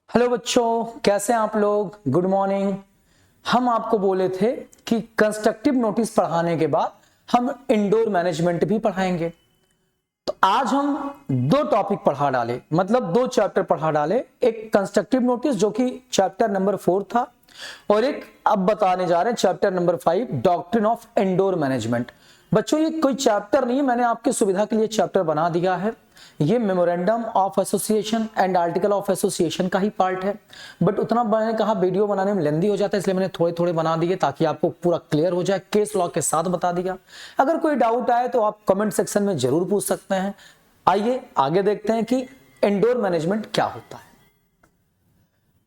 Hello बच्चों, कैसे हैं आप लोग। Good morning. हम आपको बोले थे कि कंस्ट्रक्टिव नोटिस पढ़ाने के बाद हम इंडोर मैनेजमेंट भी पढ़ाएंगे। तो आज हम दो टॉपिक पढ़ा डाले, मतलब दो चैप्टर पढ़ा डाले। एक कंस्ट्रक्टिव नोटिस जो कि चैप्टर नंबर 4 था, और एक अब बताने जा रहे हैं chapter number 5 doctrine of indoor management. बच्चों ये कोई चैप्टर नहीं है, मैंने आपकी सुविधा के लिए चैप्टर बना दिया है। ये memorandum of association and article of association का ही पार्ट है, बट उतना मैंने कहा वीडियो बनाने में लेंदी हो जाता है, इसलिए मैंने थोड़े थोड़े बना दिए ताकि आपको पूरा क्लियर हो जाए। केस लॉ के साथ बता दिया। अगर कोई डाउट आए तो आप कमेंट सेक्शन में जरूर पूछ सकते हैं। आइए आगे देखते हैं कि इंडोर मैनेजमेंट क्या होता है।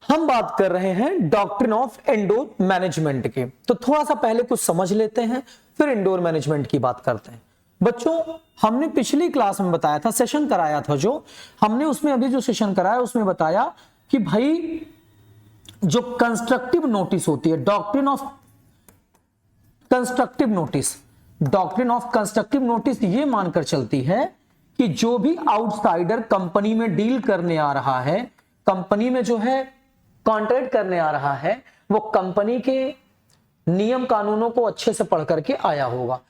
हम बात कर रहे हैं डॉक्ट्रिन ऑफ इंडोर मैनेजमेंट के, तो थोड़ा सा पहले कुछ समझ लेते हैं, फिर इंडोर मैनेजमेंट की बात करते हैं। बच्चों हमने पिछली क्लास में बताया था, सेशन कराया था जो हमने, उसमें अभी जो सेशन कराया उसमें बताया कि भाई जो कंस्ट्रक्टिव नोटिस होती है, doctrine of constructive notice, doctrine of constructive notice ये मानकर चलती है कि जो भी आउटसाइडर कंपनी में डील करने आ रहा है, कंपनी में जो है कॉन्ट्रैक्ट करने आ रहा है, वो कंपनी के नियम कानूनों को अच्छे से पढ़ करके आया होगा।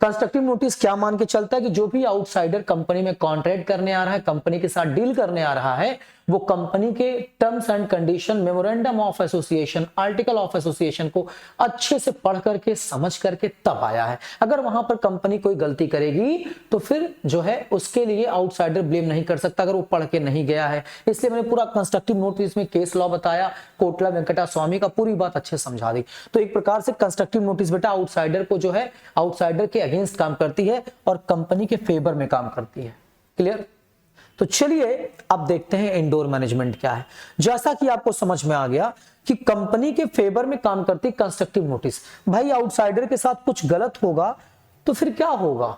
कंस्ट्रक्टिव नोटिस क्या मान के चलता है कि जो भी आउटसाइडर कंपनी में कॉन्ट्रैक्ट करने आ रहा है, कंपनी के साथ डील करने आ रहा है, वो कंपनी के terms and condition, memorandum of association, article of association को अच्छे से पढ़ करके समझ करके तब आया है। अगर वहां पर कंपनी कोई गलती करेगी तो फिर जो है उसके लिए आउटसाइडर ब्लेम नहीं कर सकता अगर वो पढ़ के नहीं गया है। इसलिए मैंने पूरा कंस्ट्रक्टिव नोटिस में केस लॉ बताया, कोटला वेंकटा स्वामी का पूरी बात अच्छे समझा दी। तो एक प्रकार से कंस्ट्रक्टिव नोटिस बेटा आउटसाइडर को जो है, आउटसाइडर के अगेंस्ट काम करती है और कंपनी के फेवर में काम करती है। क्लियर? तो चलिए अब देखते हैं इंडोर मैनेजमेंट क्या है। जैसा कि आपको समझ में आ गया कि कंपनी के फेवर में काम करती कंस्ट्रक्टिव नोटिस। भाई आउटसाइडर के साथ कुछ गलत होगा तो फिर क्या होगा?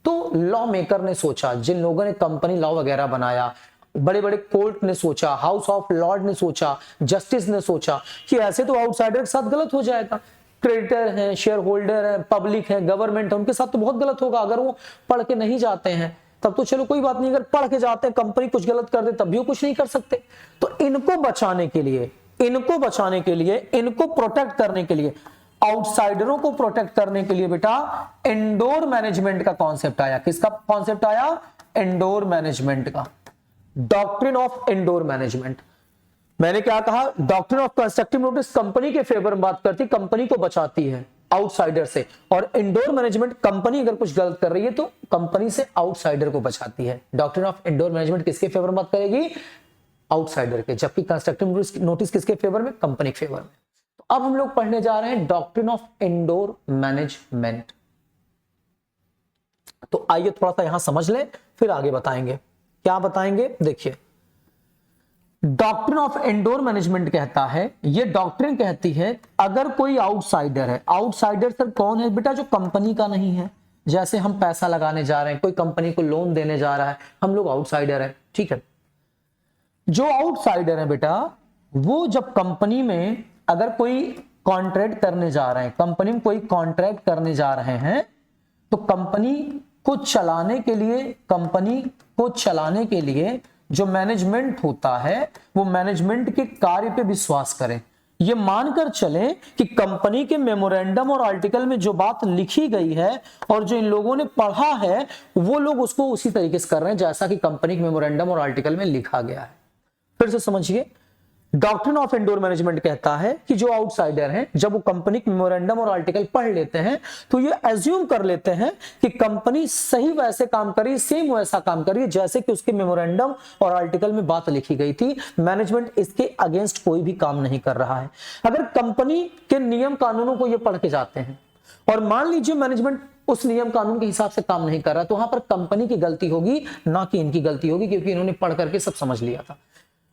तो लॉ मेकर ने सोचा, जिन लोगों ने कंपनी लॉ वगैरह बनाया, बड़े बड़े कोर्ट ने सोचा, हाउस ऑफ लॉर्ड ने सोचा, जस्टिस ने सोचा कि ऐसे तो आउटसाइडर के साथ गलत हो जाएगा। क्रेडिटर हैं, शेयर होल्डर हैं, पब्लिक है, गवर्नमेंट है, उनके साथ तो बहुत गलत होगा। अगर वो पढ़ के नहीं जाते हैं तब तो चलो कोई बात नहीं, अगर पढ़ के जाते हैं, कंपनी कुछ गलत कर दे तब भी वो कुछ नहीं कर सकते। तो इनको बचाने के लिए, इनको प्रोटेक्ट करने के लिए, आउटसाइडरों को प्रोटेक्ट करने के लिए बेटा इंडोर मैनेजमेंट का कॉन्सेप्ट आया। किसका कॉन्सेप्ट आया? इंडोर मैनेजमेंट का, डॉक्ट्रिन ऑफ इंडोर मैनेजमेंट। मैंने क्या कहा? Doctrine of constructive notice company के फेवर में बात करती, कंपनी को बचाती है आउटसाइडर से, और इंडोर मैनेजमेंट कंपनी अगर कुछ गलत कर रही है तो कंपनी से आउटसाइडर को बचाती है। डॉक्ट्रिन ऑफ इंडोर मैनेजमेंट किसके फेवर में बात करेगी? आउटसाइडर के, जबकि कंस्ट्रक्टिव नोटिस किसके फेवर में? कंपनी के फेवर में। तो अब हम लोग पढ़ने जा रहे हैं डॉक्ट्रिन ऑफ इंडोर मैनेजमेंट। तो आइए थोड़ा सा यहां समझ लें, फिर आगे बताएंगे। क्या बताएंगे? देखिए, डॉक्ट्रिन ऑफ इंडोर मैनेजमेंट कहता है, ये डॉक्ट्रिन कहती है अगर कोई आउटसाइडर है, आउटसाइडर सर कौन है बेटा? जो कंपनी का नहीं है। जैसे हम पैसा लगाने जा रहे हैं, कोई कंपनी को लोन देने जा रहा है, हम लोग आउटसाइडर है, ठीक है। जो आउटसाइडर है बेटा, वो जब कंपनी में अगर कोई कॉन्ट्रैक्ट करने जा रहे हैं, कंपनी में कोई कॉन्ट्रैक्ट करने जा रहे हैं, तो कंपनी को चलाने के लिए जो मैनेजमेंट होता है, वो मैनेजमेंट के कार्य पे विश्वास करें। ये मानकर चलें कि कंपनी के मेमोरेंडम और आर्टिकल में जो बात लिखी गई है और जो इन लोगों ने पढ़ा है, वो लोग उसको उसी तरीके से कर रहे हैं जैसा कि कंपनी के मेमोरेंडम और आर्टिकल में लिखा गया है। फिर से समझिए, डॉक्ट्रिन ऑफ इंडोर मैनेजमेंट कहता है कि जो आउटसाइडर हैं, जब वो कंपनी के मेमोरेंडम और आर्टिकल पढ़ लेते हैं तो ये एज्यूम कर लेते हैं कि कंपनी सही वैसे काम कर रही है, सेम वैसा काम कर रही है जैसे कि उसके मेमोरेंडम और आर्टिकल में बात लिखी गई थी। मैनेजमेंट इसके अगेंस्ट कोई भी काम नहीं कर रहा है। अगर कंपनी के नियम कानूनों को ये पढ़ के जाते हैं और मान लीजिए मैनेजमेंट उस नियम कानून के हिसाब से काम नहीं कर रहा, तो वहां पर कंपनी की गलती होगी, ना कि इनकी गलती होगी, क्योंकि इन्होंने पढ़ करके सब समझ लिया था।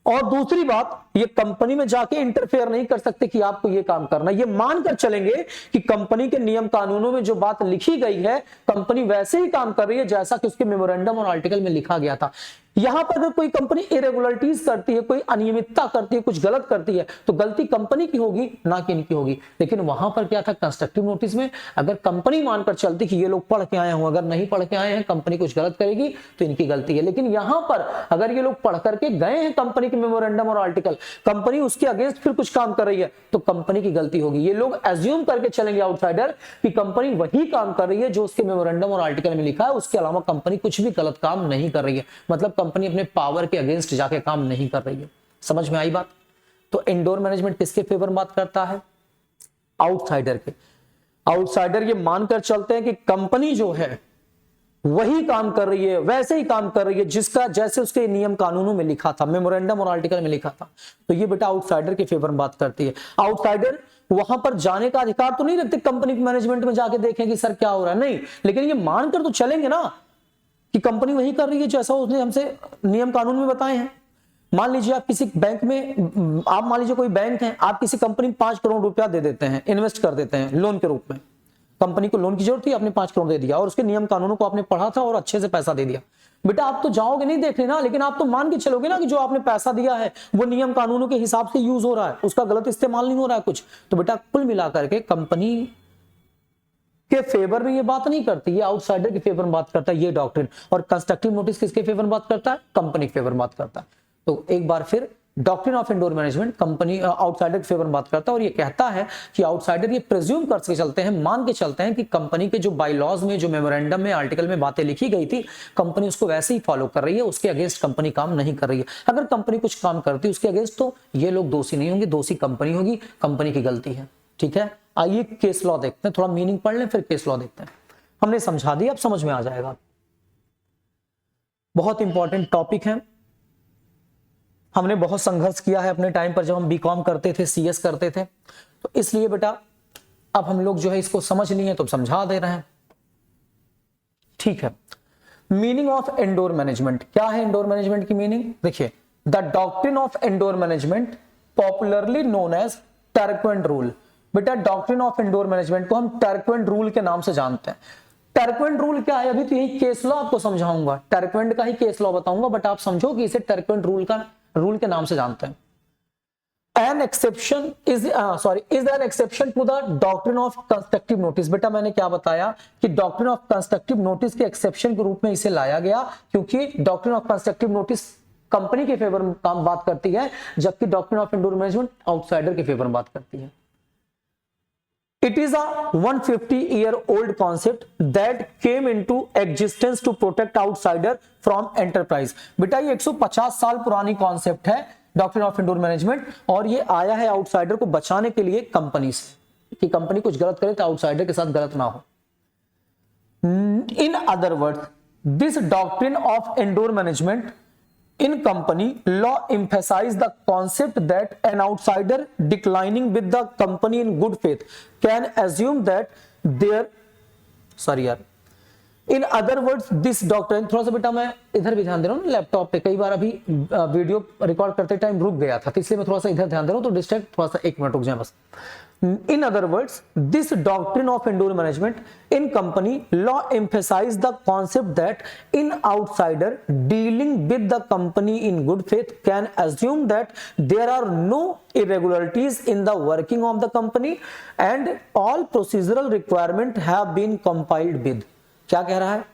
और दूसरी बात, ये कंपनी में जाके इंटरफेयर नहीं कर सकते कि आपको ये काम करना। ये मानकर चलेंगे कि कंपनी के नियम कानूनों में जो बात लिखी गई है, कंपनी वैसे ही काम कर रही है जैसा कि उसके मेमोरेंडम और आर्टिकल में लिखा गया था। यहां पर अगर कोई कंपनी इरेगुलरिटीज करती है, कोई अनियमितता करती है, कुछ गलत करती है, तो गलती कंपनी की होगी ना कि इनकी होगी। लेकिन वहां पर क्या था, कंस्ट्रक्टिव नोटिस में अगर कंपनी मानकर चलती कि ये लोग पढ़ के आए हों, अगर नहीं पढ़ के आए हैं, कंपनी कुछ गलत करेगी तो इनकी गलती है। लेकिन यहां पर अगर ये लोग पढ़ करके गए हैं कंपनी के मेमोरेंडम और आर्टिकल, कंपनी उसके अगेंस्ट फिर कुछ काम कर रही है, तो कंपनी की गलती होगी। ये लोग एज्यूम करके चलेंगे आउटसाइडर कि कंपनी वही काम कर रही है जो उसके मेमोरेंडम और आर्टिकल में लिखा है, उसके अलावा कंपनी कुछ भी गलत काम नहीं कर रही है। मतलब कंपनी अपने पावर के अगेंस्ट जाके काम नहीं कर रही है। समझ में आई बात? तो इंडोर मैनेजमेंट किसके फेवर में बात करता है? आउटसाइडर के। आउटसाइडर ये मानकर चलते हैं कि कंपनी जो है वही काम कर रही है, वैसे ही काम कर रही है जिसका जैसे उसके नियम कानूनों में लिखा था, मेमोरेंडम और आर्टिकल में लिखा था। तो ये बेटा आउटसाइडर के फेवर में बात करती है। आउटसाइडर वहां पर जाने का अधिकार तो नहीं रखते, कंपनी मैनेजमेंट में जाके देखें कि सर क्या हो रहा है, नहीं, लेकिन ये मानकर तो चलेंगे ना कि कंपनी वही कर रही है जैसा उसने हमसे नियम कानून में बताए हैं। मान लीजिए आप किसी बैंक में, आप मान लीजिए कोई बैंक है, आप किसी कंपनी में 5 करोड़ रुपया दे देते हैं, इन्वेस्ट कर देते हैं लोन के रूप में। कंपनी को लोन की जरूरत थी, आपने 5 करोड़ दे दिया और उसके नियम कानूनों को आपने पढ़ा था और अच्छे से पैसा दे दिया। बेटा आप तो जाओगे नहीं देखने ना, लेकिन आप तो मान के चलोगे ना कि जो आपने पैसा दिया है वो नियम कानूनों के हिसाब से यूज हो रहा है, उसका गलत इस्तेमाल नहीं हो रहा है कुछ। तो बेटा कुल मिलाकर के कंपनी के फेवर में ये बात नहीं करती, ये आउटसाइडर के फेवर में बात करता है ये डॉक्ट्रिन। और कंस्ट्रक्टिव नोटिस किसके फेवर में बात करता है? कंपनी के फेवर में बात करता है। तो एक बार फिर doctrine of indoor management company outsider के फेवर में बात करता है और ये कहता है कि आउटसाइडर ये प्रिज्यूम करके चलते हैं, मान के चलते हैं कि कंपनी के जो बायलॉज में, जो मेमोरेंडम में, आर्टिकल में बातें लिखी गई थी, कंपनी उसको वैसे ही फॉलो कर रही है, उसके अगेंस्ट कंपनी काम नहीं कर रही है। अगर कंपनी कुछ काम करती है उसके अगेंस्ट, तो ये लोग दोषी नहीं होंगे, दोषी कंपनी होगी, कंपनी की गलती है। ठीक है, आइए केस लॉ देखते हैं, थोड़ा मीनिंग पढ़ लें फिर केस लॉ देखते हैं। हमने समझा दिया, अब समझ में आ जाएगा। बहुत इंपॉर्टेंट टॉपिक है, हमने बहुत संघर्ष किया है अपने टाइम पर जब हम बीकॉम करते थे, सीएस करते थे, तो इसलिए बेटा अब हम लोग जो है इसको समझ नहीं है तो समझा दे रहे हैं। ठीक है, मीनिंग ऑफ इंडोर मैनेजमेंट क्या है? इंडोर मैनेजमेंट की मीनिंग देखिए, the doctrine of indoor management popularly known as Turquand rule. बेटा डॉक्ट्रिन ऑफ इंडोर मैनेजमेंट को हम टर्कवेंट रूल के नाम से जानते हैं। टर्कवेंट रूल क्या है? अभी तो यही केस लॉ आपको समझाऊंगा, टर्कवेंट का ही केस लॉ बताऊंगा, बट आप समझो कि इसे टर्कवेंट रूल के नाम से जानते हैं। An exception is an exception to the doctrine of constructive notice। बेटा मैंने क्या बताया कि डॉक्ट्रिन ऑफ कंस्ट्रक्टिव नोटिस के एक्सेप्शन के रूप में इसे लाया गया, क्योंकि doctrine of constructive notice company के फेवर में बात करती है, जबकि doctrine of indoor management outsider के फेवर में बात करती है। It is a 150-year-old concept that came into existence to protect outsider from enterprise। बेटा ये 150 साल पुरानी कॉन्सेप्ट है डॉक्ट्रिन ऑफ इंडोर मैनेजमेंट, और ये आया है आउटसाइडर को बचाने के लिए कंपनी से, कि कंपनी कुछ गलत करे तो आउटसाइडर के साथ गलत ना हो। In other words, this doctrine of indoor management in company law emphasize the concept that an outsider declining with the company in good faith can assume that in other words this doctrine, थोड़ा सा बेटा मैं इधर भी ध्यान दे रहा हूँ laptop पे, कई बार अभी वीडियो रिकॉर्ड करते टाइम रुक गया था, तो इसलिए मैं थोड़ा सा इधर ध्यान दे रहा हूँ, तो डिस्ट्रैक्ट थोड़ा सा 1 मिनट रुक जाए बस। In other words, this doctrine of indoor management in company law emphasize the concept that in outsider dealing with the company in good faith can assume that there are no irregularities in the working of the company and all procedural requirement have been compiled with। क्या कह रहा है?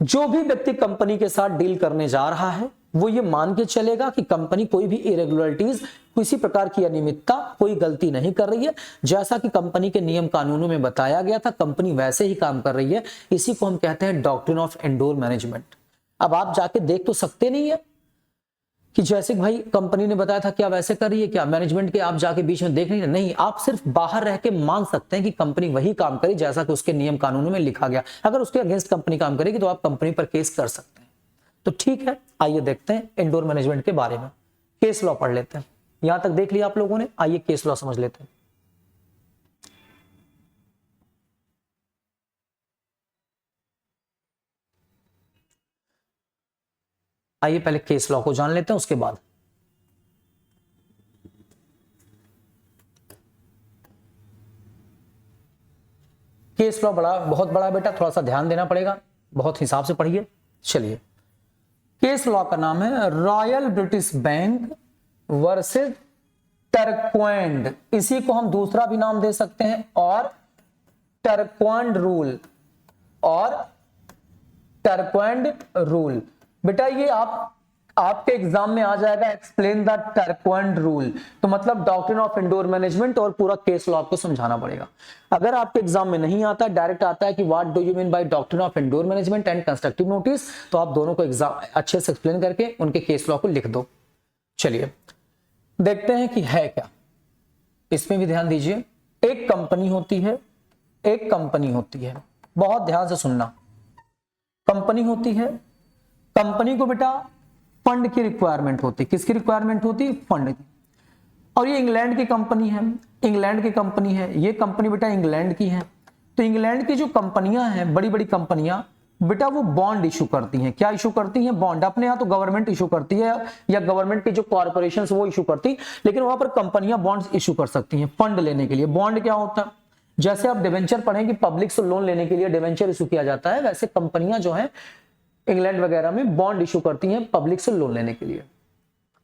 जो भी व्यक्ति company के साथ deal करने जा रहा है वो ये मान के चलेगा कि कंपनी कोई भी इरेगुलरिटीज, किसी प्रकार की अनियमितता, कोई गलती नहीं कर रही है, जैसा कि कंपनी के नियम कानूनों में बताया गया था कंपनी वैसे ही काम कर रही है। इसी को हम कहते हैं डॉक्ट्रिन ऑफ इंडोर मैनेजमेंट। अब आप जाके देख तो सकते नहीं है कि जैसे भाई कंपनी ने बताया था क्या वैसे कर रही है, क्या मैनेजमेंट के आप जाके बीच में देख नहीं, आप सिर्फ बाहर रह के मान सकते हैं कि कंपनी वही काम करे जैसा कि उसके नियम कानूनों में लिखा गया। अगर उसके अगेंस्ट कंपनी काम करेगी तो आप कंपनी पर केस कर सकते हैं। तो ठीक है, आइए देखते हैं इंडोर मैनेजमेंट के बारे में, केस लॉ पढ़ लेते हैं। यहां तक देख लिया आप लोगों ने, आइए केस लॉ समझ लेते हैं। आइए पहले केस लॉ को जान लेते हैं, उसके बाद केस लॉ बहुत बड़ा बेटा, थोड़ा सा ध्यान देना पड़ेगा, बहुत हिसाब से पढ़िए। चलिए, केस लॉ का नाम है रॉयल ब्रिटिश बैंक वर्सेस टर्क्वेंड, इसी को हम दूसरा भी नाम दे सकते हैं और टर्क्वेंड रूल, और टर्क्वेंड रूल। बेटा ये आपके एग्जाम में आ जाएगा, एक्सप्लेन द टर्क्वेंड रूल, तो मतलब डॉक्ट्रिन ऑफ इंडोर मैनेजमेंट और पूरा केस लॉ आपको समझाना पड़ेगा। अगर आपके एग्जाम में नहीं आता, डायरेक्ट आता है कि what do you mean by doctrine of indoor management and constructive notice, तो आप दोनों को एग्जाम अच्छे से एक्सप्लेन करके उनके केस लॉ को लिख दो। चलिए देखते हैं कि है क्या, इसमें भी ध्यान दीजिए। एक कंपनी होती है, एक कंपनी होती है, बहुत ध्यान से सुनना। कंपनी होती है, कंपनी को बेटा फंड की रिक्वायरमेंट होती है। किसकी रिक्वायरमेंट होती है? फंड की। और ये इंग्लैंड की कंपनी है, इंग्लैंड की कंपनी है, ये कंपनी बेटा इंग्लैंड की है। तो इंग्लैंड की जो कंपनियां हैं, बड़ी बड़ी कंपनियां बेटा, वो बॉन्ड इशू करती हैं। क्या इशू करती हैं? बॉन्ड। अपने यहाँ तो गवर्नमेंट इशू करती है या गवर्नमेंट की जो कॉर्पोरेशन वो इशू करती, लेकिन वहां पर कंपनियां बॉन्ड इशू कर सकती हैं फंड लेने के लिए। बॉन्ड क्या होता है? जैसे आप डिवेंचर पढ़ेंगे, पब्लिक से लोन लेने के लिए डिवेंचर इशू किया जाता है, वैसे कंपनियां जो है इंग्लैंड वगैरह में बॉन्ड इशू करती हैं पब्लिक से लोन लेने के लिए।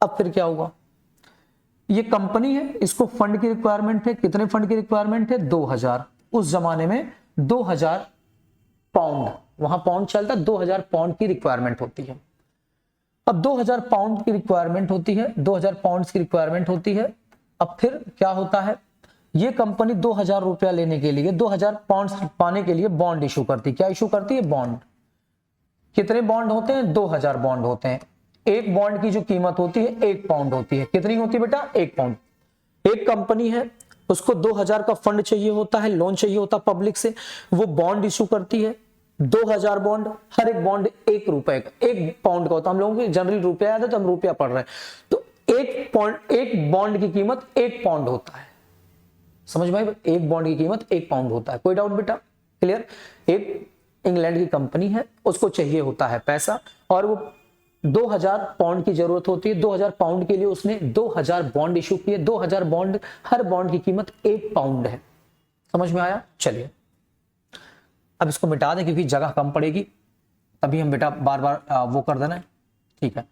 अब फिर क्या हुआ? ये कंपनी है, इसको फंड की रिक्वायरमेंट है। कितने फंड की रिक्वायरमेंट है? 2000। उस जमाने में 2000 पाउंड, वहां पाउंड चलता, 2000 पाउंड की रिक्वायरमेंट होती है। अब 2000 पाउंड की रिक्वायरमेंट होती है, 2000 पाउंड की रिक्वायरमेंट होती है। अब फिर क्या होता है? ये कंपनी 2000 रुपया लेने के लिए, 2000 पाउंड पाने के लिए बॉन्ड इशू करती है। क्या इशू करती है? बॉन्ड। कितने बॉन्ड होते हैं? 2000 बॉन्ड होते हैं। एक बॉन्ड की जो कीमत होती है 1 पाउंड होती है। कितनी होती है बेटा? 1 पाउंड। एक कंपनी है, उसको 2000 का फंड चाहिए होता है, लोन चाहिए होता है पब्लिक से, वो बॉन्ड इशू करती है 2000 बॉन्ड। हर एक बॉन्ड 1 रुपए का, 1 पाउंड का होता है। हम लोगों को जनरली रुपया याद है तो हम रुपया पढ़ रहे हैं, तो एक बॉन्ड की कीमत 1 पाउंड होता है। समझ में? एक बॉन्ड की कीमत 1 पाउंड होता है। कोई डाउट बेटा? क्लियर? एक इंग्लैंड की कंपनी है, उसको चाहिए होता है पैसा, और वो 2000 पाउंड की जरूरत होती है। 2000 पाउंड के लिए उसने 2000 बॉन्ड इशू किए। 2000 बॉन्ड, हर बॉन्ड की कीमत 1 पाउंड है। समझ में आया? चलिए अब इसको मिटा दें क्योंकि जगह कम पड़ेगी, तभी हम बेटा बार बार वो कर देना। ठीक है,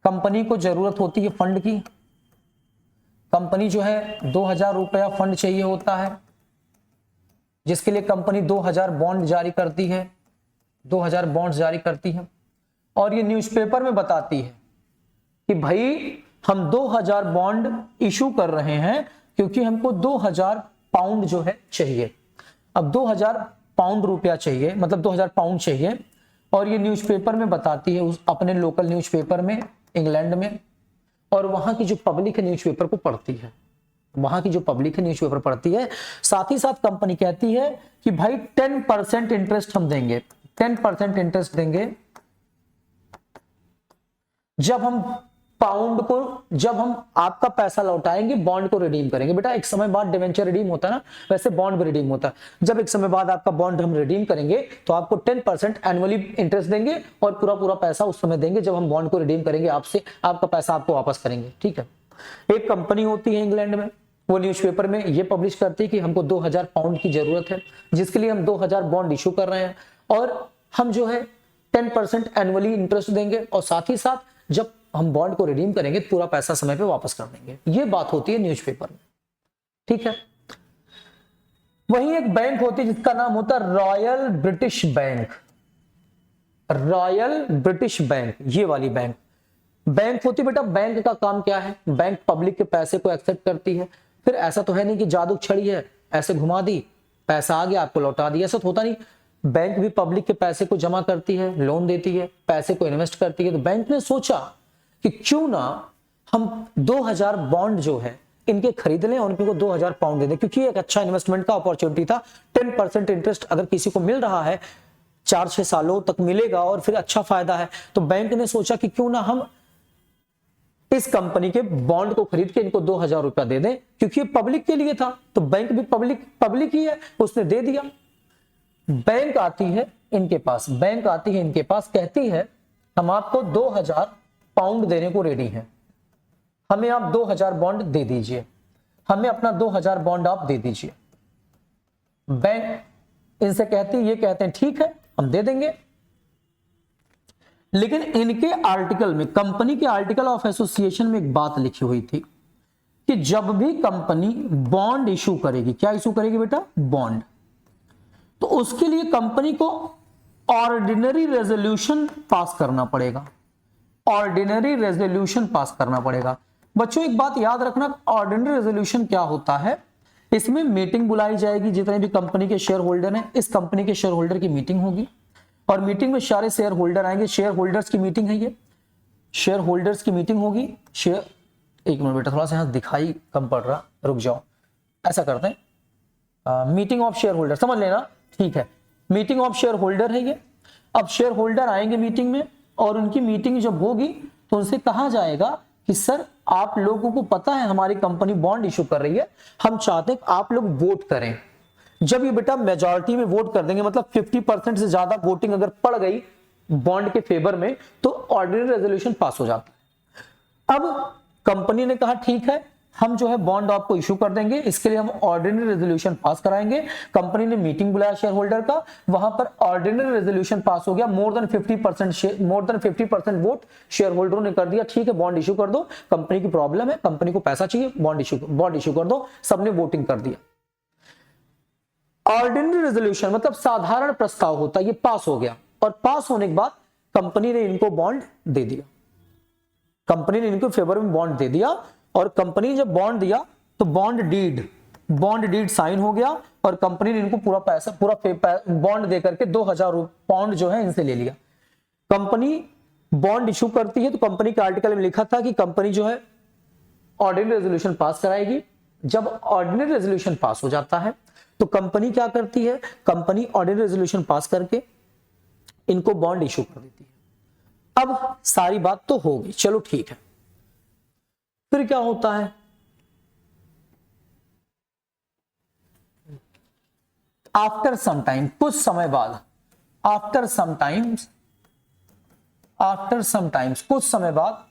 कंपनी को जरूरत होती है फंड की। कंपनी जो है 2000 रुपया फंड चाहिए होता है, जिसके लिए कंपनी 2000 बॉन्ड जारी करती है, 2000 बॉन्ड्स जारी करती है, और ये न्यूज़पेपर में बताती है कि भाई हम 2000 बॉन्ड इशू कर रहे हैं क्योंकि हमको 2000 पाउंड जो है चाहिए। अब 2000 पाउंड रुपया चाहिए, मतलब 2000 पाउंड चाहिए, और ये न्यूज़पेपर में बताती है, उस अपने लोकल न्यूज़पेपर में इंग्लैंड में, और वहां की जो पब्लिक है न्यूज़पेपर को पढ़ती है। वहां की जो पब्लिक है न्यूज़पेपर पढ़ती है। साथ ही साथ कंपनी कहती है कि भाई 10% इंटरेस्ट हम देंगे, 10% इंटरेस्ट देंगे जब हम आपका पैसा लौटाएंगे, बॉन्ड को रिडीम करेंगे। बेटा एक समय बाद डिवेंचर रिडीम होता है ना, वैसे बॉन्ड भी रिडीम होता है। जब एक समय बाद आपका बॉन्ड हम रिडीम करेंगे तो आपको 10% एनुअली इंटरेस्ट देंगे, और पूरा पैसा उस समय देंगे जब हम बॉन्ड को रिडीम करेंगे आपसे, आपका पैसा आपको वापस करेंगे। ठीक है, एक कंपनी होती है इंग्लैंड में, वो न्यूज़पेपर में ये पब्लिश करती है कि हमको 2000 पाउंड की जरूरत है, जिसके लिए हम 2000 बॉन्ड इशू कर रहे हैं, और हम जो है 10% एनुअली इंटरेस्ट देंगे, और साथ ही साथ जब हम बॉन्ड को रिडीम करेंगे पूरा पैसा समय पे वापस कर देंगे। ये बात होती है न्यूज़पेपर में। ठीक है, वही एक बैंक होती है जिसका नाम होता है royal British bank. Royal British bank, ये वाली बैंक होती है बेटा। बैंक का काम क्या है? बैंक पब्लिक के पैसे को एक्सेप्ट करती है। फिर ऐसा तो है नहीं कि जादू छड़ी है, ऐसे घुमा दी, पैसा आ गया आपको लौटा दिया, ऐसा तो होता नहीं। बैंक भी पब्लिक के पैसे को जमा करती है, लोन देती है, पैसे को इन्वेस्ट करती है। तो बैंक ने सोचा कि क्यों ना हम 2000 बॉन्ड जो है इनके खरीद लें और उनको 2000 पाउंड दे दें, क्योंकि एक अच्छा इन्वेस्टमेंट का अपॉर्चुनिटी था। 10% इंटरेस्ट अगर किसी को मिल रहा है 4-6 सालों तक मिलेगा, और फिर अच्छा फायदा है। तो बैंक ने सोचा कि क्यों ना हम इस कंपनी के बॉन्ड को खरीद के इनको 2000 रुपया दे दें, क्योंकि ये पब्लिक के लिए था, तो बैंक भी पब्लिक ही है, उसने दे दिया। बैंक आती है इनके पास, कहती है हम आपको 2000 पाउंड देने को रेडी हैं, हमें आप 2000 बॉन्ड दे दीजिए, हमें अपना 2000 बॉन्ड आप दे दीजिए। बैंक इनसे कहते हैं ठीक है हम दे देंगे, लेकिन इनके आर्टिकल में, कंपनी के आर्टिकल ऑफ एसोसिएशन में एक बात लिखी हुई थी कि जब भी कंपनी बॉन्ड इशू करेगी, क्या इशू करेगी बेटा? बॉन्ड, तो उसके लिए कंपनी को ऑर्डिनरी रेजोल्यूशन पास करना पड़ेगा। ऑर्डिनरी रेजोल्यूशन पास करना पड़ेगा। बच्चों एक बात याद रखना, ऑर्डिनरी रेजोल्यूशन क्या होता है? इसमें मीटिंग बुलाई जाएगी, जितने भी कंपनी के शेयर होल्डर हैं, इस कंपनी के शेयर होल्डर की मीटिंग होगी और मीटिंग में सारे शेयर होल्डर आएंगे। शेयर होल्डर्स की मीटिंग है ये, शेयर होल्डर्स की मीटिंग होगी। शेयर, एक मिनट बेटा, थोड़ा सा यहाँ दिखाई कम पड़ रहा, रुक जाओ, ऐसा करते हैं, मीटिंग ऑफ शेयर होल्डर, समझ लेना, ठीक है, मीटिंग ऑफ शेयर होल्डर है ये। अब शेयर होल्डर आएंगे मीटिंग में और उनकी मीटिंग जब होगी तो उनसे कहा जाएगा कि सर आप लोगों को पता है हमारी कंपनी बॉन्ड इशू कर रही है, हम चाहते हैं आप लोग वोट करें। जब ये बेटा मेजॉरिटी में वोट कर देंगे, मतलब 50% से ज्यादा वोटिंग अगर पड़ गई बॉन्ड के फेवर में, तो ऑर्डिनरी रेजोल्यूशन पास हो जाता है। अब कंपनी ने कहा ठीक है, हम जो है बॉन्ड आपको इशू कर देंगे, इसके लिए हम ऑर्डिनरी रेजोल्यूशन पास कराएंगे। कंपनी ने मीटिंग बुलाया शेयर होल्डर का, वहां पर ऑर्डिनरी रेजोल्यूशन पास हो गया, मोर देन 50% वोट शेयर होल्डरों ने कर दिया, ठीक है बॉन्ड इशू कर दो, कंपनी की प्रॉब्लम है, कंपनी को पैसा चाहिए, बॉन्ड इशू कर दो, सबने वोटिंग कर दिया। ऑर्डिनरी रेजोल्यूशन मतलब साधारण प्रस्ताव होता है, ये पास हो गया और पास होने के बाद कंपनी ने इनको बॉन्ड दे दिया, कंपनी ने इनको फेवर में बॉन्ड दे दिया। और कंपनी जब बॉन्ड दिया तो बॉन्ड डीड साइन हो गया और कंपनी ने इनको पूरा पैसा, पूरा बॉन्ड दे करके 2000 पाउंड जो है इनसे ले लिया। कंपनी बॉन्ड इशू करती है तो कंपनी के आर्टिकल में लिखा था कि कंपनी जो है ऑर्डिनरी रेजोल्यूशन पास कराएगी। जब ऑर्डिनरी रेजोल्यूशन पास हो जाता है तो कंपनी क्या करती है? कंपनी ऑर्डिनरी रेजोल्यूशन पास करके इनको बॉन्ड इशू कर देती है। अब सारी बात तो हो गई, चलो ठीक है। फिर क्या होता है? आफ्टर सम टाइम, कुछ समय बाद, आफ्टर सम टाइम्स कुछ समय बाद,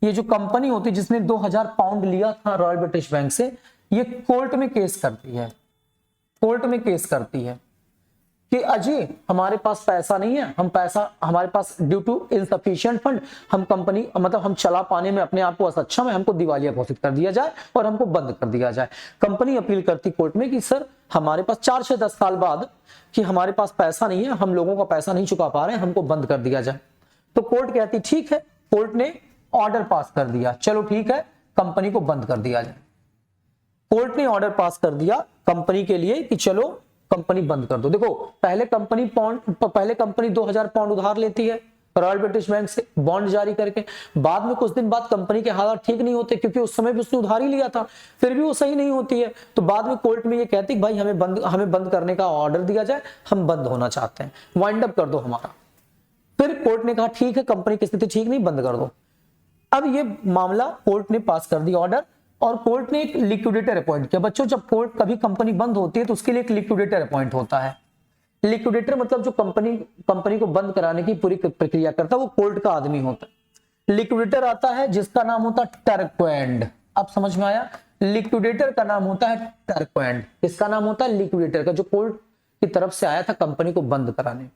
ये जो कंपनी होती है जिसने 2000 पाउंड लिया था रॉयल ब्रिटिश बैंक से, ये कोर्ट में केस करती है कि अजय हमारे पास पैसा नहीं है, हमारे पास ड्यू टू इनसफिशिएंट फंड, हम कंपनी मतलब हम चला पाने में अपने आप को असक्षम है, हमको दिवालिया घोषित कर दिया जाए और हमको बंद कर दिया जाए। कंपनी अपील करती कोर्ट में कि सर हमारे पास 4 से 10 साल बाद कि हमारे पास पैसा नहीं है, हम लोगों का पैसा नहीं चुका पा रहे हैं, हमको बंद कर दिया जाए। तो कोर्ट कहती ठीक है, कोर्ट ने ऑर्डर पास कर दिया, चलो ठीक है कंपनी को बंद कर दिया जाए। कोर्ट ने ऑर्डर पास कर दिया कंपनी के लिए कि चलो कंपनी बंद कर दो। देखो पहले कंपनी 2000 पाउंड उधार लेती है रॉयल ब्रिटिश बैंक से बॉन्ड जारी करके, बाद में कुछ दिन बाद कंपनी के हालात ठीक नहीं होते क्योंकि उस समय भी उसने उधार ही लिया था, फिर भी वो सही नहीं होती है, तो बाद में कोर्ट में ये कहती भाई हमें बंद करने का ऑर्डर दिया जाए, हम बंद होना चाहते हैं, वाइंड अप कर दो हमारा। फिर कोर्ट ने कहा ठीक है कंपनी की स्थिति ठीक नहीं, बंद कर दो। अब ये मामला कोर्ट ने पास कर दिया ऑर्डर और कोर्ट ने एक लिक्विडेटर अपॉइंट किया। बच्चों जब कोर्ट कभी कंपनी बंद होती है तो उसके लिए एक लिक्विडेटर अपॉइंट होता है। लिक्विडेटर मतलब जो कंपनी को बंद कराने की पूरी प्रक्रिया करता है, वो कोर्ट का आदमी होता है। लिक्विडेटर आता है जिसका नाम होता है टर्क्वेंड। अब समझ में आया? लिक्विडेटर का नाम होता है टर्क्वेंड। इसका नाम होता है लिक्विडेटर का, जो कोर्ट की तरफ से आया था कंपनी को बंद कराने।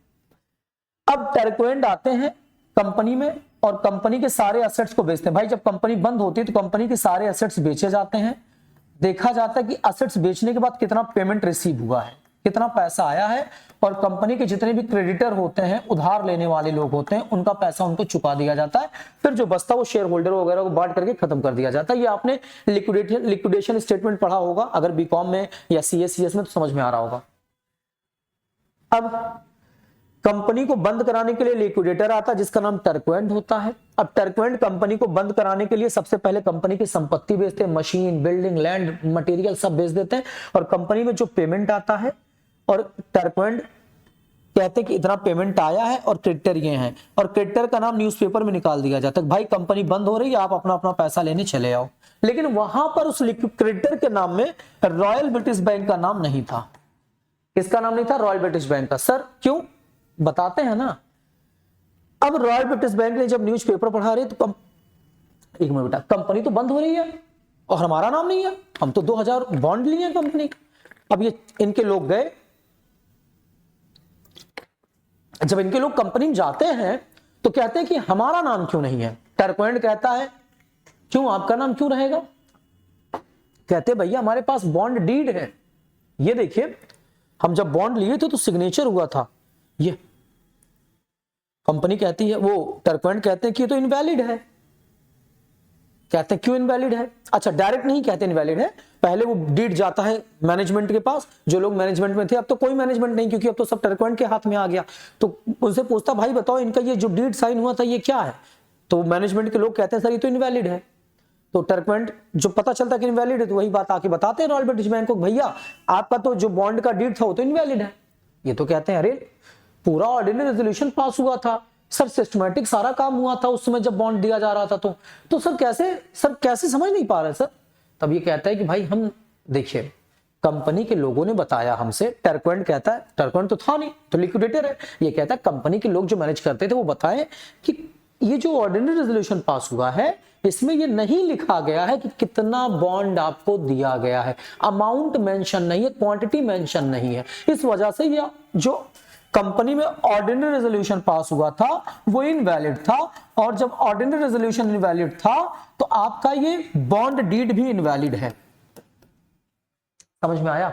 अब टर्क्वेंड आते हैं कंपनी में और कंपनी के सारे एसेट्स को बेचते हैं। भाई जब कंपनी बंद होती है तो कंपनी के सारे एसेट्स बेचे जाते हैं, देखा जाता है कि एसेट्स बेचने के बाद कितना पेमेंट रिसीव हुआ है, कितना पैसा आया है, और कंपनी के जितने भी क्रेडिटर होते हैं, उधार लेने वाले लोग होते हैं, उनका पैसा उनको चुका दिया जाता है। फिर जो बचता है वो शेयर होल्डर वगैरह को बांट करके खत्म कर दिया जाता है। ये आपने लिक्विडेशन स्टेटमेंट पढ़ा होगा अगर बीकॉम में या सीएस में, तो समझ में आ रहा होगा। अब कंपनी को बंद कराने के लिए लिक्विडेटर आता है जिसका नाम टर्क्वेंड होता है। अब टर्क्वेंड कंपनी को बंद कराने के लिए सबसे पहले कंपनी की संपत्ति बेचते हैं, मशीन, बिल्डिंग, लैंड, मटेरियल सब बेच देते हैं, और कंपनी में जो पेमेंट आता है, और टर्क्वेंड कहते हैं कि इतना पेमेंट आया है और क्रेडिटर ये हैं, और क्रेडिटर का नाम न्यूज़पेपर में निकाल दिया जाता है, भाई कंपनी बंद हो रही है, आप अपना अपना पैसा लेने चले आओ। लेकिन वहां पर उस क्रेडिटर के नाम में रॉयल ब्रिटिश बैंक का नाम नहीं था। किसका नाम नहीं था? रॉयल ब्रिटिश बैंक का। सर क्यों? बताते हैं ना। अब रॉयल ब्रिटिश बैंक ने जब न्यूज़पेपर पढ़ा रहे तो एक मिनट बेटा, कंपनी तो बंद हो रही है और हमारा नाम नहीं है, हम तो 2000 बॉन्ड लिए कंपनी। अब ये इनके लोग गए, जब इनके लोग कंपनी में जाते हैं तो कहते हैं कि हमारा नाम क्यों नहीं है। टर्कोएंड कहता है क्यों आपका नाम क्यों रहेगा? कहते भैया हमारे पास बॉन्ड डीड है, ये देखिए हम जब बॉन्ड लिए थे तो सिग्नेचर हुआ था। ये कंपनी कहती है, वो टर्कोएंड कहते हैं कि ये तो इनवैलिड है। कहते हैं क्यों इनवैलिड है? अच्छा डायरेक्ट नहीं कहते इनवैलिड है, पहले वो डीड जाता है मैनेजमेंट के पास, जो लोग मैनेजमेंट में थे, अब तो कोई मैनेजमेंट नहीं क्योंकि अब तो सब टर्कोएंड के हाथ में आ गया। तो उनसे पूछता भाई बताओ इनका ये जो डीड साइन हुआ था ये क्या है? तो मैनेजमेंट के लोग कहते हैं सर ये तो इनवैलिड है। तो टर्कोएंड जो पता चलता कि इनवैलिड है तो वही बात आके बताते हैं रॉयल ब्रिटिश बैंक को, भैया आपका तो जो बॉन्ड का डीड था वो तो इनवैलिड है। ये तो कहते हैं अरे पूरा ऑर्डिनरी रेजोल्यूशन पास हुआ था सर, सिस्टमैटिक सारा काम हुआ था उस समय जब बॉन्ड दिया जा रहा था। तो सर कैसे समझ नहीं पा रहे सर? तब ये कहता है कि भाई हम देखिए कंपनी के लोगों ने बताया हमसे, टर्कोएंड कहता है, टर्कोएंड तो था नहीं तो लिक्विडेटर है, ये कहता है कंपनी के लोग जो मैनेज करते थे वो बताए कि ये जो ऑर्डिनरी रेजोल्यूशन पास हुआ है इसमें ये नहीं लिखा गया है कि कितना बॉन्ड आपको दिया गया है, अमाउंट मेंशन नहीं है, क्वांटिटी मेंशन नहीं है। इस वजह से ये जो कंपनी में ऑर्डिनरी रेजोल्यूशन पास हुआ था वो इनवैलिड था, और जब ऑर्डिनरी रेजोल्यूशन इनवैलिड था तो आपका ये बॉन्ड डीड भी इनवैलिड है। समझ में आया?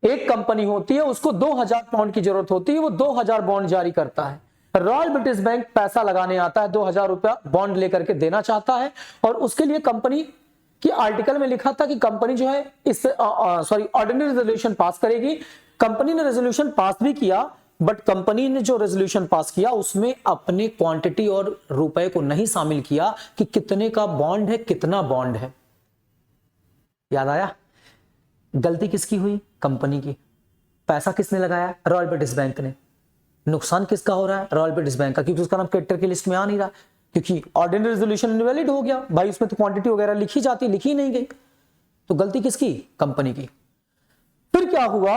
एक कंपनी होती है उसको 2000 पाउंड की जरूरत होती है, वो 2000 बॉन्ड जारी करता है। रॉयल ब्रिटिश बैंक पैसा लगाने आता है, 2000 रुपया बॉन्ड लेकर के देना चाहता है, और उसके लिए कंपनी की आर्टिकल में लिखा था कि कंपनी जो है इस ऑर्डिनरी रेजोल्यूशन पास करेगी। कंपनी ने रेजोल्यूशन पास भी किया, बट कंपनी ने जो रेजोल्यूशन पास किया उसमें अपने क्वांटिटी और रुपए को नहीं शामिल किया कि कितने का बॉन्ड है, कितना बॉन्ड है। याद आया? गलती किसकी हुई? कंपनी की। पैसा किसने लगाया? रॉयल ब्रिटिश बैंक ने। नुकसान किसका हो रहा है? रॉयल ब्रिटिश बैंक का, क्योंकि उसका नाम क्रेडिटर की लिस्ट में आ नहीं रहा, क्योंकि ऑर्डिनरी रेजोल्यूशन इनवैलिड हो गया। भाई उसमें तो क्वांटिटी वगैरह लिखी जाती, लिखी नहीं गई, तो गलती किसकी? कंपनी की। फिर क्या हुआ?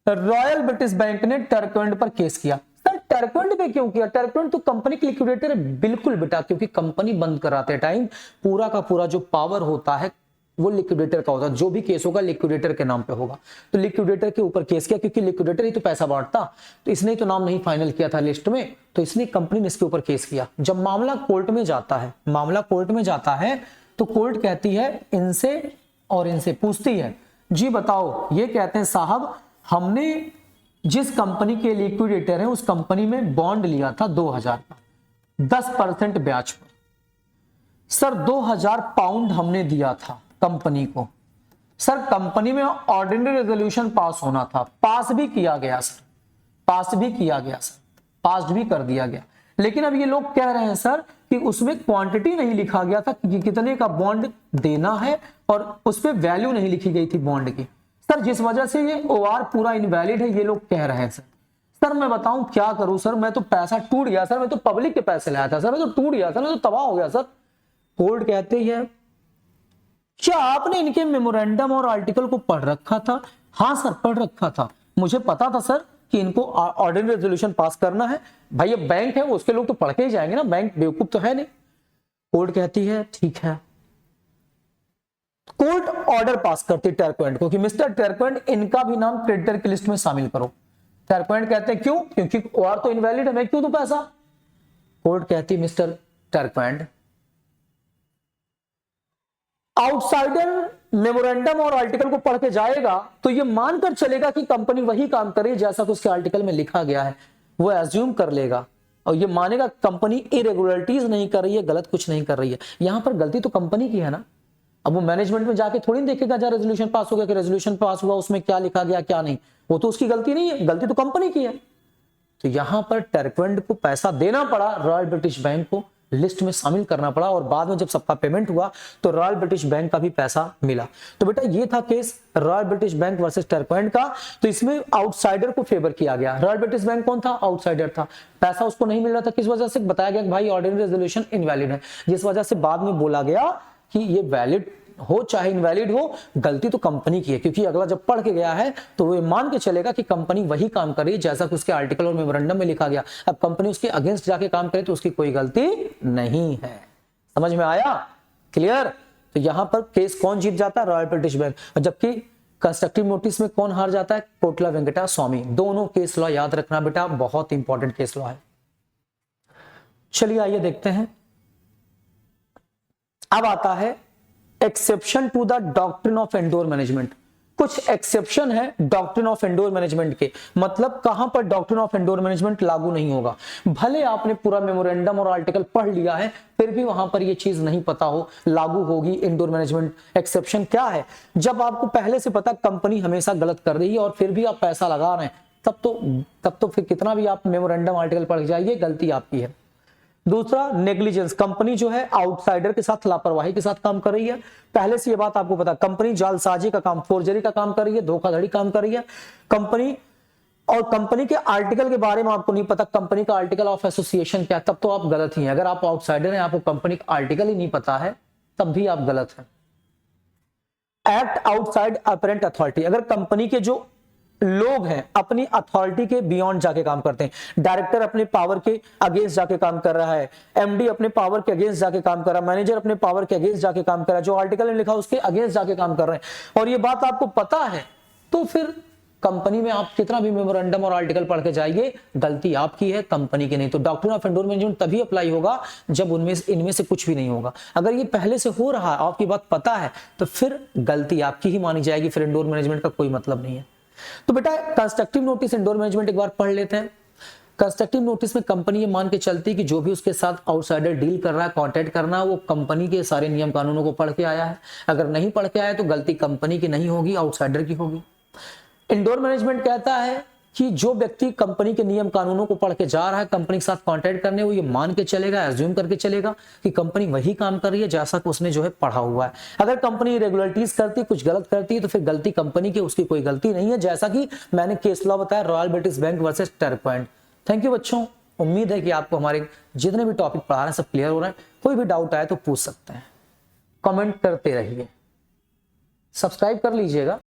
रॉयल ब्रिटिश बैंक ने टर्कोएंड पर केस किया। सर टर्कोएंड पे क्यों किया? टर्कोएंड तो कंपनी के लिक्विडेटर है। बिल्कुल बेटा, क्योंकि कंपनी बंद कराते टाइम पूरा का पूरा जो पावर होता है वो लिक्विडेटर का होता है, जो भी केस होगा लिक्विडेटर के नाम पे होगा। तो लिक्विडेटर के ऊपर केस किया, क्योंकि लिक्विडेटर ही तो पैसा बांटता, तो इसने तो नाम नहीं फाइनल किया था लिस्ट में, तो इसलिए कंपनी ने इसके ऊपर केस किया। जब मामला कोर्ट में जाता है, तो कोर्ट कहती है इनसे और इनसे पूछती है जी बताओ, ये कहते हैं साहब हमने जिस कंपनी के लिक्विडेटर है उस कंपनी में बॉन्ड लिया था 2000 का 10% ब्याज पर। सर 2000 पाउंड हमने दिया था कंपनी को। सर कंपनी में ऑर्डिनरी रेजोल्यूशन पास होना था, पास भी किया गया सर, पास भी कर दिया गया, लेकिन अब ये लोग कह रहे हैं सर कि उसमें क्वांटिटी नहीं लिखा गया था कि कितने का बॉन्ड देना है, और उस पर वैल्यू नहीं लिखी गई थी बॉन्ड की। सर जिस वजह से ये ओआर पूरा इनवैलिड है, ये लोग कह रहे हैं सर मैं बताऊं क्या करूं सर, मैं तो पैसा टूट गया सर, मैं तो पब्लिक के पैसे लाया था सर, मैं तो टूट गया सर, मैं तो तबाह हो गया सर। कोर्ट कहते हैं क्या आपने इनके मेमोरेंडम और आर्टिकल को पढ़ रखा था? हाँ सर पढ़ रखा था, मुझे पता था सर कि इनको ऑर्डिनरी रेजोल्यूशन पास करना है। भाई ये बैंक है, उसके लोग तो पढ़ के ही जाएंगे ना, बैंक बेवकूफ तो है नहीं। कोर्ट कहती है ठीक है। कोर्ट ऑर्डर पास करती टर्कोएंड को कि मिस्टर टर्कोएंड इनका भी नाम क्रेडिटर की लिस्ट में शामिल करो। टर्कोएंड कहते हैं क्यों? क्योंकि ओआर तो इनवैलिड है, मैं क्यों दूं पैसा? कोर्ट कहती मिस्टर टर्कोएंड आउटसाइडर मेमोरेंडम और आर्टिकल को पढ़ के जाएगा तो ये मानकर चलेगा कि कंपनी वही काम करे जैसा कि उसके आर्टिकल में लिखा गया है, वो एज्यूम कर लेगा और ये मानेगा कंपनी इरेगुलरिटीज नहीं कर रही है, गलत कुछ नहीं कर रही है। यहां पर गलती तो कंपनी की है ना। अब वो मैनेजमेंट में जाके थोड़ी देखेगा जहां रेजोल्यूशन पास हो गया कि रेजोल्यूशन पास हुआ उसमें क्या लिखा गया क्या नहीं, वो तो उसकी गलती नहीं है, गलती तो कंपनी की है। तो यहां पर टर्कोएंड को पैसा देना पड़ा, रॉयल ब्रिटिश बैंक को लिस्ट में शामिल करना पड़ा, और बाद में जब सबका पेमेंट हुआ तो रॉयल ब्रिटिश बैंक का भी पैसा मिला। तो बेटा ये था case Royal British Bank versus Turquand का। तो इसमें आउटसाइडर को फेवर किया गया। रॉयल ब्रिटिश बैंक कौन था? आउटसाइडर था, पैसा उसको नहीं मिल रहा था। किस वजह से? बताया गया कि भाई ऑर्डिनरी रेजोल्यूशन इनवैलिड है, जिस वजह से बाद में बोला गया कि ये वैलिड हो चाहे इनवैलिड हो, गलती तो कंपनी की है, क्योंकि अगला जब पढ़ के गया है तो वो मान के चलेगा कि कंपनी वही काम कर रही है जैसा कि उसके आर्टिकल और मेमोरेंडम में लिखा गया। अब कंपनी उसके अगेंस्ट जाके काम करे तो उसकी कोई गलती नहीं है। समझ में आया? क्लियर? तो यहां पर केस कौन जीत जाता है? Royal British bank. जबकि कंस्ट्रक्टिव नोटिस में कौन हार जाता है? कोटला वेंकटा स्वामी। दोनों केस लॉ याद रखना बेटा, बहुत इंपॉर्टेंट केस लॉ है। चलिए आइए देखते हैं। अब आता है exception to the doctrine of indoor management. कुछ एक्सेप्शन है डॉक्ट्रिन ऑफ इंडोर मैनेजमेंट के, मतलब कहां पर डॉक्ट्रिन ऑफ इंडोर मैनेजमेंट लागू नहीं होगा। भले आपने पूरा मेमोरेंडम और आर्टिकल पढ़ लिया है, फिर भी वहां पर यह चीज नहीं पता हो लागू होगी इंडोर मैनेजमेंट। एक्सेप्शन क्या है? जब आपको पहले से पता कंपनी हमेशा गलत कर रही है और फिर भी आप पैसा लगा रहे हैं, तब तो फिर कितना भी आप मेमोरेंडम आर्टिकल पढ़ जाइए, गलती आपकी है। दूसरा नेग्लिजेंस, कंपनी जो है आउटसाइडर के साथ लापरवाही के साथ काम कर रही है। पहले से ये बात आपको पता, कंपनी जालसाजी का काम, फोर्जरी का काम कर रही है, धोखाधड़ी काम कर रही है कंपनी। और कंपनी के आर्टिकल के बारे में आपको नहीं पता, कंपनी का आर्टिकल ऑफ एसोसिएशन क्या, तब तो आप गलत ही हैं। अगर आप आउटसाइडर हैं, आपको कंपनी का आर्टिकल ही नहीं पता है, तब भी आप गलत हैं। एक्ट आउटसाइड अपरेंट अथॉरिटी, अगर कंपनी के जो लोग हैं अपनी अथॉरिटी के बियॉन्ड जाके काम करते हैं, डायरेक्टर अपने पावर के अगेंस्ट जाके काम कर रहा है, एमडी अपने पावर के अगेंस्ट जाके काम कर रहा है, मैनेजर अपने पावर के अगेंस्ट जाके काम कर रहा है, जो आर्टिकल में लिखा उसके अगेंस्ट जाके काम कर रहे हैं, और ये बात आपको पता है, तो फिर कंपनी में आप कितना भी मेमोरेंडम और आर्टिकल पढ़ के जाइए, गलती आपकी है, कंपनी की नहीं। तो डॉक्ट्रिन ऑफ इंडोर मैनेजमेंट तभी अप्लाई होगा जब इनमें से कुछ भी नहीं होगा। अगर ये पहले से हो रहा है, आपकी बात पता है, तो फिर गलती आपकी ही मानी जाएगी, फिर इंडोर मैनेजमेंट का कोई मतलब नहीं है। तो बेटा कंस्ट्रक्टिव नोटिस इंडोर मैनेजमेंट एक बार पढ़ लेते हैं। कंस्ट्रक्टिव नोटिस में कंपनी ये मान के चलती कि जो भी उसके साथ आउटसाइडर डील कर रहा है, कॉन्ट्रैक्ट करना है, वो कंपनी के सारे नियम कानूनों को पढ़ के आया है। अगर नहीं पढ़ के आया तो गलती कंपनी की नहीं होगी, आउटसाइडर की होगी। इंडोर मैनेजमेंट कहता है कि जो व्यक्ति कंपनी के नियम कानूनों को पढ़ के जा रहा है कंपनी के साथ कॉन्ट्रैक्ट करने, वो ये मान के चलेगा, एज्यूम करके चलेगा कि कंपनी वही काम कर रही है जैसा कि उसने जो है पढ़ा हुआ है। अगर कंपनी रेगुलरिटीज करती, कुछ गलत करती है, तो फिर गलती कंपनी की, उसकी कोई गलती नहीं है, जैसा कि मैंने केस लॉ बताया Royal British Bank versus Turquand. Thank you बच्चों, उम्मीद है कि आपको हमारे जितने भी टॉपिक पढ़ा रहे हैं सब क्लियर हो रहे हैं। कोई भी डाउट आए तो पूछ सकते हैं, कमेंट करते रहिए, सब्सक्राइब कर लीजिएगा।